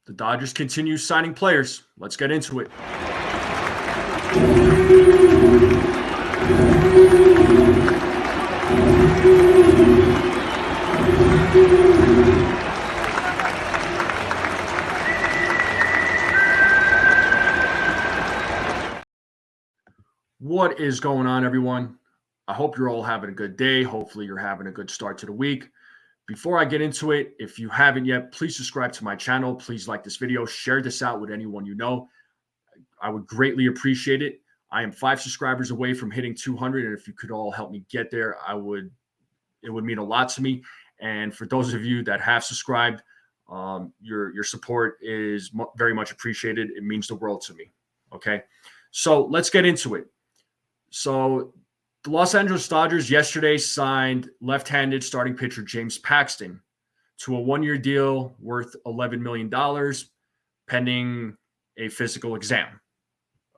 The Dodgers continue signing players. Let's get into it. What is going on, everyone? I hope you're all having a good day. Hopefully, you're having a good start to the week. Before I get into it, if you haven't yet, please subscribe to my channel. Please like this video. Share this out with anyone you know. I would greatly appreciate it. I am 5 subscribers away from hitting 200, and if you could all help me get there, it would mean a lot to me. And for those of you that have subscribed, your support is very much appreciated. It means the world to me. Okay, so let's get into it. So the Los Angeles Dodgers yesterday signed left-handed starting pitcher James Paxton to a 1-year deal worth $11 million pending a physical exam.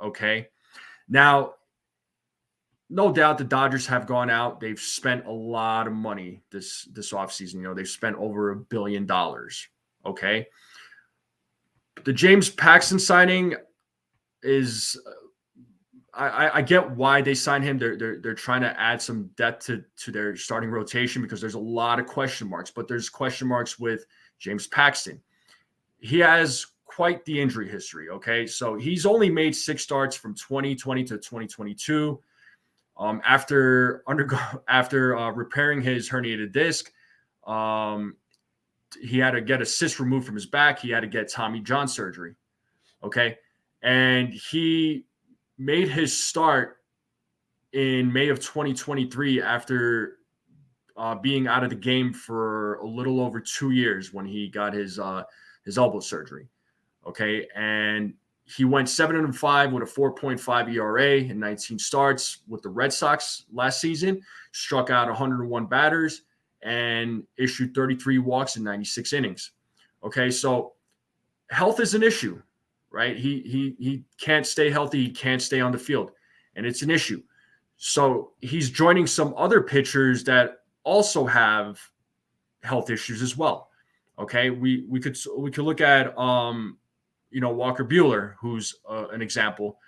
Okay. Now, no doubt the Dodgers have gone out. They've spent a lot of money this offseason. You know, they've spent over $1 billion. Okay. The James Paxton signing is I get why they signed him. They're trying to add some depth to their starting rotation because there's a lot of question marks, but there's question marks with James Paxton. He has quite the injury history. Okay. So he's only made 6 starts from 2020 to 2022. After repairing his herniated disc, he had to get a cyst removed from his back. He had to get Tommy John surgery. Okay. And he made his start in May of 2023 after being out of the game for a little over 2 years when he got his elbow surgery. Okay. And he went 7-5 with a 4.5 ERA in 19 starts with the Red Sox last season, struck out 101 batters, and issued 33 walks in 96 innings. Okay. So health is an issue. Right? He can't stay healthy. He can't stay on the field. And it's an issue. So he's joining some other pitchers that also have health issues as well. Okay. We could look at, Walker Buehler, who's an example.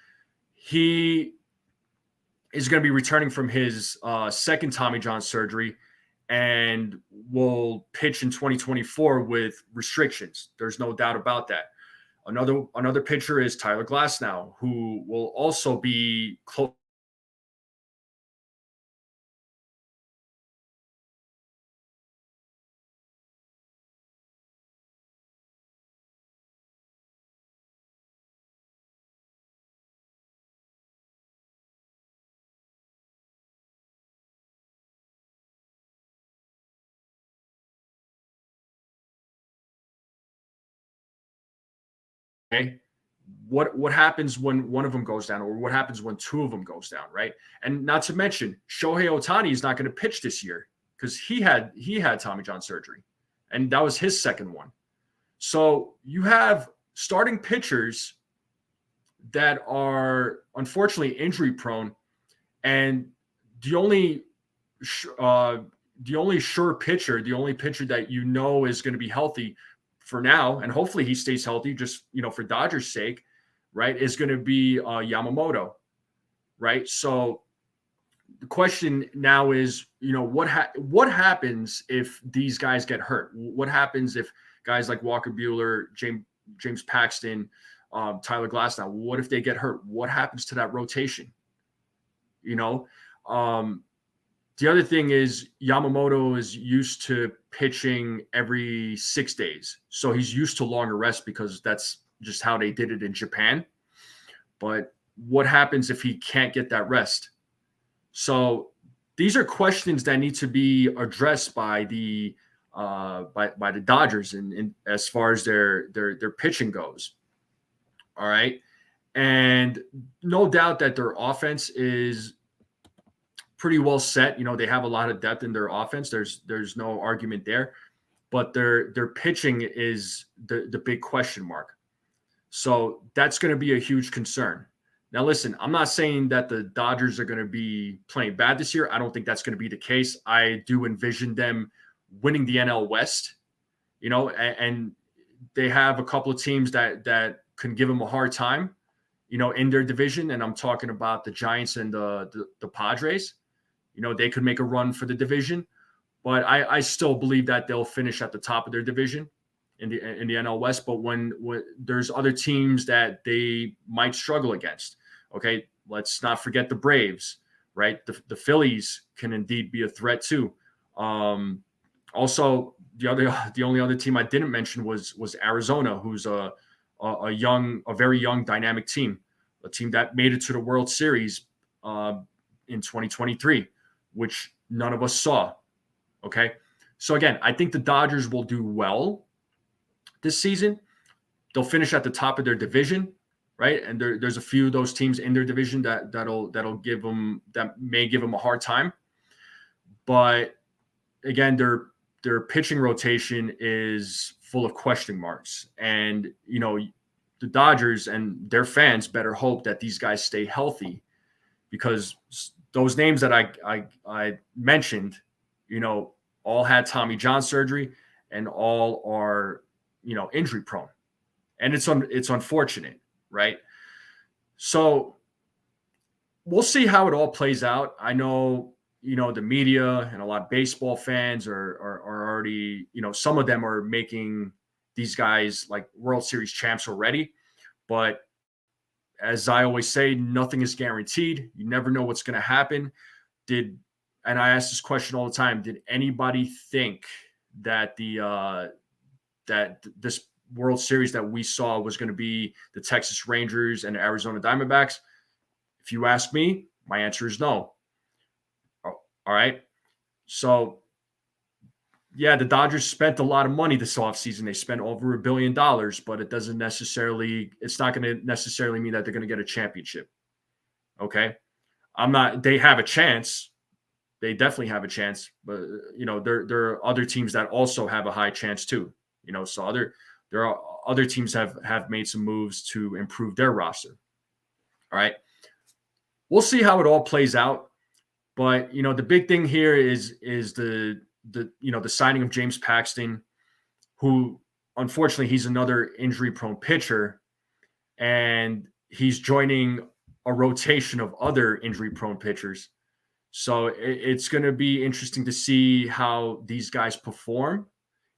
He is going to be returning from his second Tommy John surgery and will pitch in 2024 with restrictions. There's no doubt about that. Another pitcher is Tyler Glasnow, who will also be close. Okay. What happens when one of them goes down, or what happens when 2 of them goes down, right? And not to mention, Shohei Ohtani is not going to pitch this year because he had Tommy John surgery, and that was his second one. So you have starting pitchers that are unfortunately injury prone, and the only sure pitcher, the only pitcher that you know is going to be healthy for now, and hopefully he stays healthy, just for Dodgers' sake, right, is going to be Yamamoto, right? So the question now is, what happens if these guys get hurt? What happens if guys like Walker Buehler, James Paxton, Tyler Glasnow, what if they get hurt? What happens to that rotation? The other thing is Yamamoto is used to pitching every 6 days. So he's used to longer rest because that's just how they did it in Japan. But what happens if he can't get that rest? So these are questions that need to be addressed by the Dodgers and as far as their pitching goes. All right. And no doubt that their offense is pretty well set. They have a lot of depth in their offense. There's no argument there, but their pitching is the big question mark. So that's going to be a huge concern. Now, listen, I'm not saying that the Dodgers are going to be playing bad this year. I don't think that's going to be the case. I do envision them winning the NL West, and they have a couple of teams that can give them a hard time, in their division. And I'm talking about the Giants and the Padres. They could make a run for the division, but I still believe that they'll finish at the top of their division in the NL West. But when there's other teams that they might struggle against, okay, let's not forget the Braves, right? The Phillies can indeed be a threat too. Also, the only other team I didn't mention was Arizona, who's a very young, dynamic team, a team that made it to the World Series in 2023, which none of us saw. Okay, so again, I think the Dodgers will do well this season. They'll finish at the top of their division, right? And there's a few of those teams in their division that may give them a hard time. But again, their pitching rotation is full of question marks, and the Dodgers and their fans better hope that these guys stay healthy, because those names that I mentioned, all had Tommy John surgery and all are, injury prone. And it's unfortunate, right? So we'll see how it all plays out. I know, the media and a lot of baseball fans are already, some of them are making these guys like World Series champs already. But as I always say, nothing is guaranteed. You never know what's going to happen. And I ask this question all the time: did anybody think that that this World Series that we saw was going to be the Texas Rangers and the Arizona Diamondbacks? If you ask me, my answer is no. All right. So, yeah, the Dodgers spent a lot of money this offseason. They spent over $1 billion, but it's not going to necessarily mean that they're going to get a championship. Okay. They have a chance. They definitely have a chance, but there are other teams that also have a high chance too. So there are other teams have made some moves to improve their roster. All right, we'll see how it all plays out. But the big thing here is the signing of James Paxton, who unfortunately he's another injury prone pitcher, and he's joining a rotation of other injury prone pitchers. So it's going to be interesting to see how these guys perform,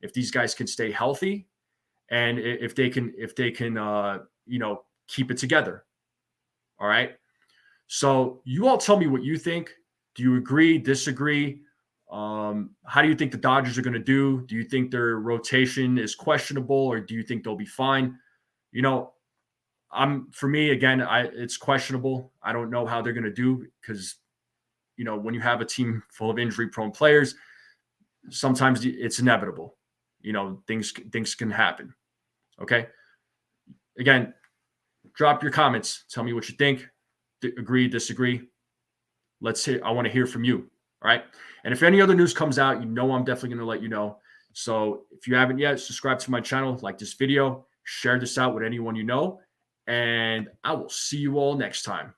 if these guys can stay healthy, and if they can keep it together. All right. So you all tell me what you think. Do you agree, disagree? How do you think the Dodgers are going to do? Do you think their rotation is questionable, or do you think they'll be fine? For me, again, it's questionable. I don't know how they're going to do, because when you have a team full of injury-prone players, sometimes it's inevitable. Things can happen. Okay. Again, drop your comments. Tell me what you think. Agree, disagree. I want to hear from you. All right. And if any other news comes out, I'm definitely going to let you know. So if you haven't yet, subscribe to my channel, like this video, share this out with anyone you know, and I will see you all next time.